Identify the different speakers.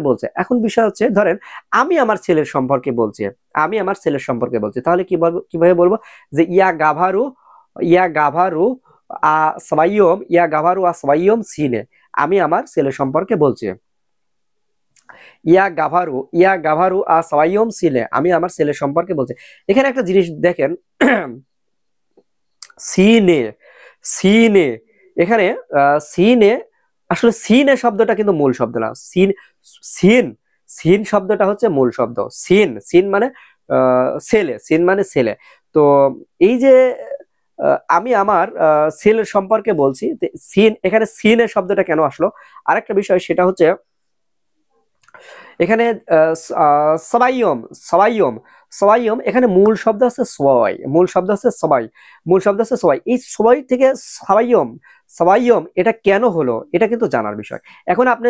Speaker 1: বলছে। এখন বিষয় হচ্ছে ধরেন আমি আমার ছেলের সম্পর্কে বলছি, আমি আমার ছেলের সম্পর্কে বলছি, তাহলে কি বলবো, কিভাবে বলবো যে ইয়া গাভারু আ সবাইয়ম সিনে, আমি আমার ছেলের সম্পর্কে বলছি। ইয়া গাভারু আ সবাইয়ম সিনে, আমি আমার ছেলের সম্পর্কে বলছি। এখানে একটা জিনিস দেখেন, সিনে সিনে এখানে সিনে, আসলে সিনে শব্দটা কিন্তু মূল শব্দ না। সিন সিন শব্দটা হচ্ছে মূল শব্দ। সিন সিন মানে ছেলে, সিন মানে ছেলে। তো এই যে আমি আমার ছেলের সম্পর্কে বলছি, সিন, এখানে সিনের শব্দটা কেন আসলো, আরেকটা বিষয় সেটা হচ্ছে এখানে সবাইয়ম সবাইয়ম সবাইয়ম, এখানে মূল শব্দ আছে সবাই, মূল শব্দ আছে সবাই, মূল শব্দ আছে সবাই। এই সবাই থেকে সবাইয়ম, সবাইয়ম এটা কেন হলো, এটা কিন্তু জানার বিষয়। এখন আপনি